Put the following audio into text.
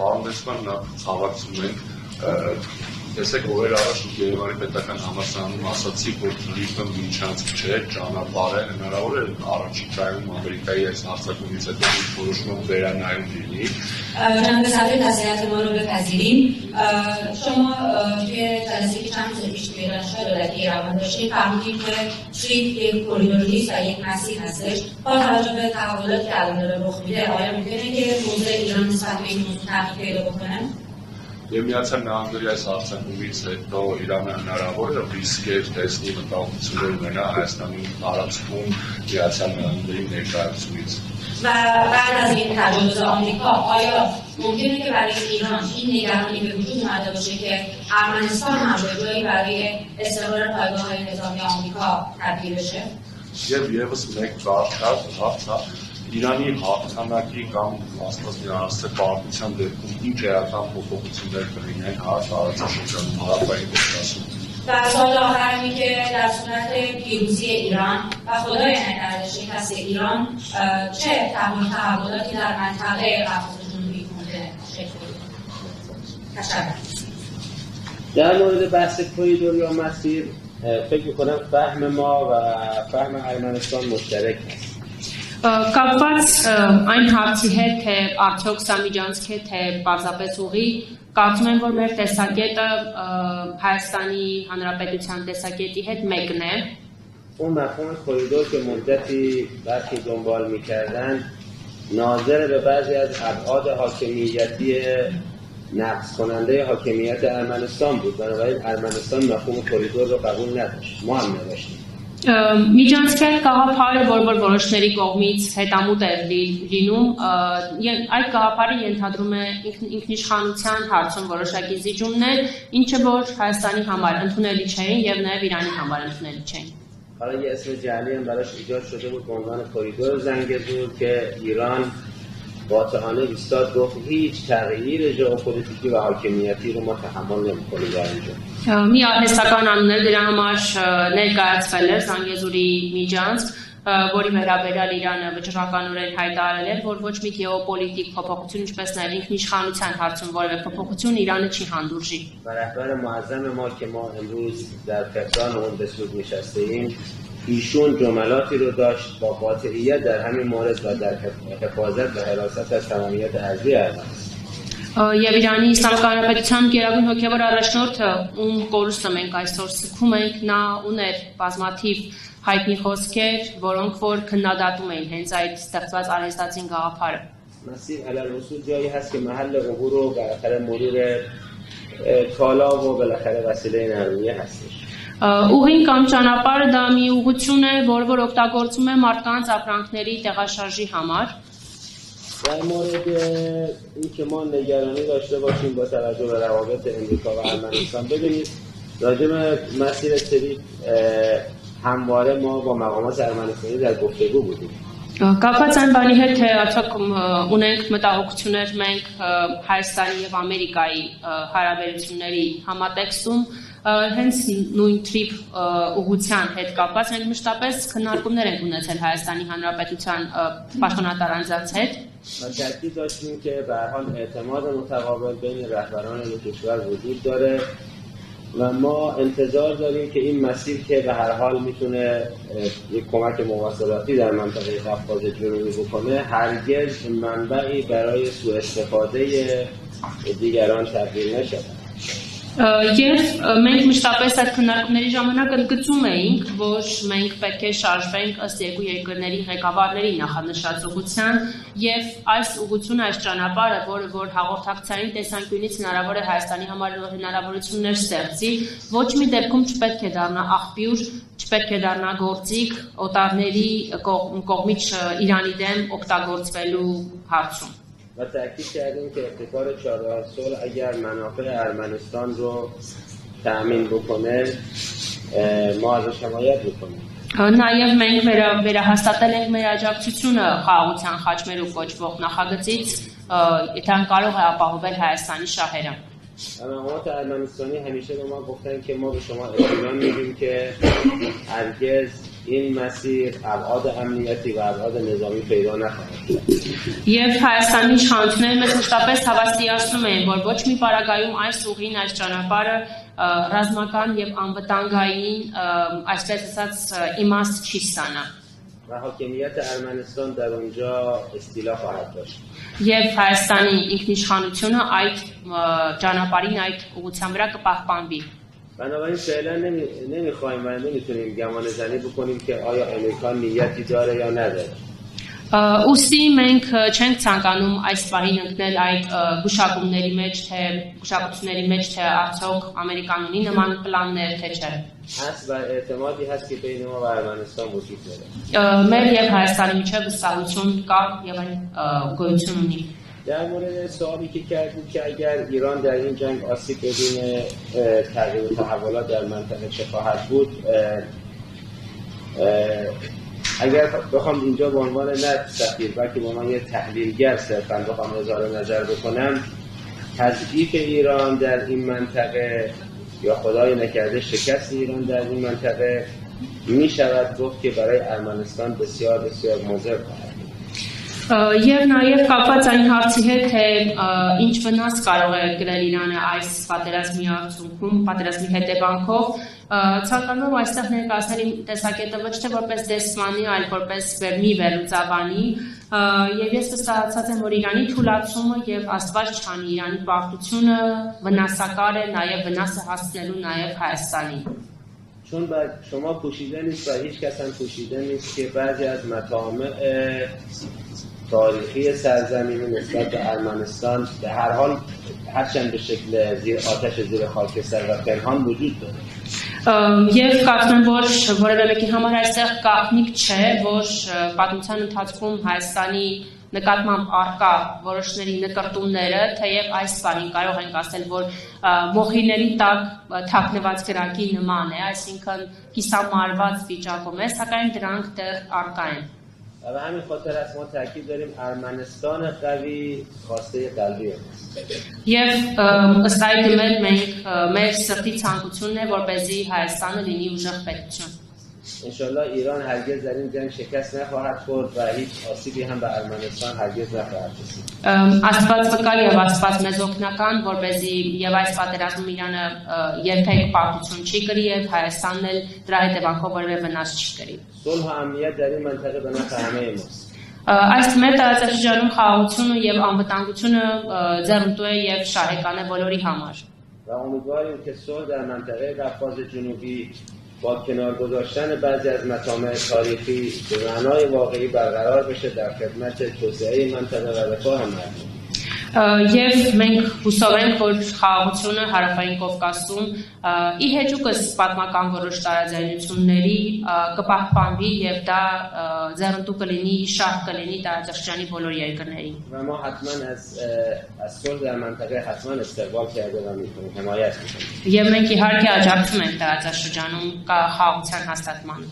Պարունակական ցավակցում ենք տեսեք օրեր առաջ Երևանի պետական համալսարանում ասացիք, որ լիքը միջանցք չէ, ճանապարհ է, հնարավոր է առաջին տարում Ամերիկայի այս հարձակումից հետո որոշում վերանայում լինի։ جناب صدر تسلیت ما رو بپذیریم. شما توی جلسه که چند روز پیش توی دانشگاه دولتی ایران داشتیم فهمیدیم که سویت یک کریدور نیست و یک مسیر هستش. با توجه به تحولاتی که الان داره رخ میده آیا ممکنه که موضع ایران نسبت به این موضوع تغییر پیدا بکنه؟ Եվ Միացյալ Նահանգների այս հարձակումից հետո Իրանը հնարավոր է ռիսկեր տեսնի մտահոգություններ ունենա Հայաստանի տարածքում Միացյալ Նահանգների ներկայացումից։ و بعد از این تجاوز آمریکا آیا ممکنه که برای ایران این نگرانی به وجود اومده باشه که ارمنستان هم به جایی برای استقرار پایگاه‌های نظامی آمریکا تبدیل بشه؟ Եվ եւս մեկ հարց Իրանի հաղթանակի կամ աստված միանացե պարտության դեպքում ինչ էական փոփոխություններ կլինեն տարածաշրջանում հարավային Կովկասում։ در سال آخر اینه که در صورت پیروزی ایران و خدای نکرده شکست ایران چه تحولاتی در منطقه قفقاز جنوبی ممکنه شکل بگیره؟ تشکر. در مورد بحث کوریدور یا مسیر فکر می‌کنم فهم ما و فهم ارمنستان مشترک است. Կապված այն հարցի հետ, թե արդյոք սա միջանցք է, թե պարզապես ուղի, կարծում եմ, որ մեր տեսակետը Հայաստանի Հանրապետության տեսակետի հետ մեկն է։ اون مفهوم کوریدور که مدتی برخی دنبال می‌کردن ناظر به بعضی از ابعاد حاکمیتی نقض کننده حاکمیت ارمنستان بود. بنابراین ارمنستان مفهوم کوریدور رو قبول نداشت. ما هم نداشتیم. Միջանցքեր գաղափարը, որ որոշների կողմից հետամուտ է լինում, այդ գաղափարը ենթադրում է ինքնիշխանության հարցում որոշակի զիջումներ, ինչը որ Հայաստանի համար ընդունելի չէին եւ նաեւ Իրանի համար ընդունելի չէին։ حالا یه اسم جعلی هم براش ایجاد شده بود به عنوان کوریدور زنگزور که ایران قاطعانه ایستاد گفت هیچ تغییر ژئوپلیتیکی و حاکمیتی رو ما تحمل نمی‌کنیم در اینجا. Մի արհեստական անուններ դրա համար ներկայացվել էր Զանգեզուրի միջանցք, որի վերաբերյալ Իրանը վճռականորեն հայտարարել էր, որ ոչ մի գեոպոլիտիկ փոփոխություն, ինչպես նաև ինքնիշխանության հարցում որևէ փոփոխություն Իրանը չի հանդուրժի։ و رهبر معظم ما که ما امروز در فقدان اون به سود نشسته‌ایم ایشون جملاتی رو داشت با قاطعیت در همین مورد و در حفاظت و حراست از تمامیت ارضی ارمنستان. Եվ Իրանի իսլամական հանրապետության գերագույն հոգևոր առաջնորդը, ում կորուստը մենք այսօր սգում ենք, նա ուներ բազմաթիվ հայտնի խոսքեր, որոնք որ քննադատում էին հենց այդ ստեղծված արհեստացին գաղափարը։ مسیر علالرسول جایی هست که محل عبور و بالاخره مرور کالا و بالاخره وسیله نقلیه هستش. Ուղին կամ ճանապարհը դա մի ուղղություն է, որ օգտագործում է մարդկանց ապրանքների տեղաշարժի համար։ در مورد اینکه ما نگرانی داشته باشیم با توجه به روابط امریکا و ارمنستان ببینید راجع به مسیر سری همواره ما با مقامات ارمنستانی در گفتگو بودیم. Կապված այն բանի հետ, թե արդյոք ունենք մտահոգություններ մենք Հայաստանի եւ Ամերիկայի հարաբերությունների համատեքստում հենց նույն trip ուղղության հետ կապված մենք մշտապես քննարկումներ ենք ունեցել Հայաստանի Հանրապետության պաշտոնատար անձանց հետ و تاکید داشتیم که به هر حال اعتماد متقابل بین رهبران دو کشور وجود داره و ما انتظار داریم که این مسیر که به هر حال میتونه یک کمک مواصلاتی در منطقه قفقاز جنوبی بکنه هرگز منبعی برای سوء استفاده دیگران تبدیل نشود. Եվ մենք մշտապես այդ քննարկումների ժամանակ ընդգծում էինք, որ մենք պետք է շարժվենք ըստ երկու երկրների ղեկավարների նախանշած ուղղության եւ այս ուղղությունը, այս ճանապարհը, որ հաղորդակցային տեսանկյունից հնարավոր է Հայաստանի համար հնարավորություններ ստեղծի, ոչ մի դեպքում չպետք է դառնա աղբյուր, չպետք է դառնա գործիք օտարների կողմից Իրանի դեմ օգտագործվելու հարցում։ و تأکید کردیم که ابتکار چهارراه صلح اگر منافع ارمنستان رو تأمین بکنه ما ازش حمایت میکنیم. Նաև մենք վերահաստատել ենք մեր աջակցությունը խաղաղության խաչմերուկ կոչվող նախագծից, եթե կարող է ապահովել Հայաստանի շահերը։ مقامات ارمنستانی همیشه به ما گفتن که ما به شما اطمینان میدیم که هرگز این مسیر ابعاد امنیتی و ابعاد نظامی پیدا نخواهد کرد. Եվ Հայաստանի իշխանությունները մեզ մշտապես հավաստիացնում են, որ ոչ մի պարագայում այս ուղին, այս ճանապարհը ռազմական եւ անվտանգային, այսպես ասած, իմաստ չի ստանա։ و حاکمیت ارمنستان در اونجا استیلا خواهد داشت. Եվ Հայաստանի ինքնիշխանությունը այդ ճանապարհին, այդ ուղղության վրա կպահպանվի։ بنابراین فعلا نمیخوایم و نمیتونیم گمان زنی بکنیم که آیا امریکا نیتی داره یا نداره. Ուստի մենք չենք ցանկանում այս պահին ընկնել այդ գուշակումների մեջ, թե գուշակությունների մեջ, թե արդյոք ամերիկան ունի նման պլաններ, թե չէ։ هست و اعتمادی هست که بین ما و ارمنستان وجود داره. Մեր եւ Հայաստանի միջև վստահություն կա եւ այն գոյություն ունի։ در مورد سوالی که کردید که اگر ایران در این جنگ آسیب ببینه تغییر و تحولات در منطقه چه خواهد بود، اگر بخوام اینجا به عنوان نه سفیر بلکه به عنوان یه تحلیلگر صرفاً بخوام اظهار نظر بکنم، تضعیف ایران در این منطقه یا خدای نکرده شکست ایران در این منطقه می شود گفت که برای ارمنستان بسیار بسیار مضر خواهد. Եվ նաև կապված այն հարցի հետ, թե ինչ վնաս կարող է կրել Իրանը այս պատերազմի արդյունքում, պատերազմի հետևանքով, ցանկանում այստեղ ներկայացնել իմ տեսակետը ոչ թե որպես դեսպանի, այլ որպես բերմի վերլուծաբանի, եւ ես վստահացած եմ, որ Իրանի թուլացումը եւ Աստված չանի Իրանի պարտությունը վնասակար է նաև վնասը հասցնելու նաև Հայաստանին։ چون شما پوشیده نیست و هیچ کس هم پوشیده نیست که بعضی از مطامع تاریخی سرزمینی نسبت به ارمنستان به هر حال هرچند به شکل زیر آتش زیر خاکستر و پنهان وجود داره. Եվ կարծում եմ, որ որևէ մեկի համար այստեղ գաղտնիք չէ, որ պատմության ընթացքում Հայաստանի նկատմամբ արկա որոշների նկարտումները, թեև այս բանին կարող ենք ասել, որ մոխիրների տակ թաքնված գրակի նման է, այսինքն կիսամարված վիճակում է, սակայն դրանք դեռ արկա են։ و به همین خاطر است ما تاکید داریم ارمنستان قوی خواسته قلبی ماست. Եվ ըստ այդմ մենք մեր սրտի ցանկությունն է, որպեսզի Հայաստանը լինի ուժեղ պետություն։ انشالله ایران هرگز در این جنگ شکست نخواهد خورد و هیچ آسیبی هم به ارمنستان هرگز نخواهد رسید. Աստված վկա եւ Աստված մեզ օգնական, որպեսզի եւ այս պատերազմում Իրանը երբեք պարտություն չի կրի եւ Հայաստանն էլ դրա հետևանքով որևէ վնաս չի կրի։ صلح و امنیت در این منطقه به نفع همه ماست. Այս մեր տարածաշրջանում խաղաղությունը եւ անվտանգությունը ձեռնտու է եւ շահեկան է բոլորի համար։ و امیدواریم که صلح در منطقه قفقاز جنوبی با کنار گذاشتن بعضی از مطامع تاریخی به معنای واقعی برقرار بشه در خدمت توسعه منطقه و رفاه مردم. Եվ մենք հուսով ենք, որ խաղաղությունը հարավային Կովկասում ի հեճուկս պատմական որոշ տարաձայնությունների կպահպանվի եւ դա ձեռնտու կլինի, շահ կլինի տարածաշրջանի բոլոր երկրներին։ و ما حتما از صلح در منطقه حتما استقبال کرده و می‌کنیم حمایت می‌کنیم. Եվ մենք իհարկե աջակցում ենք տարածաշրջանում խաղաղության հաստատմանը։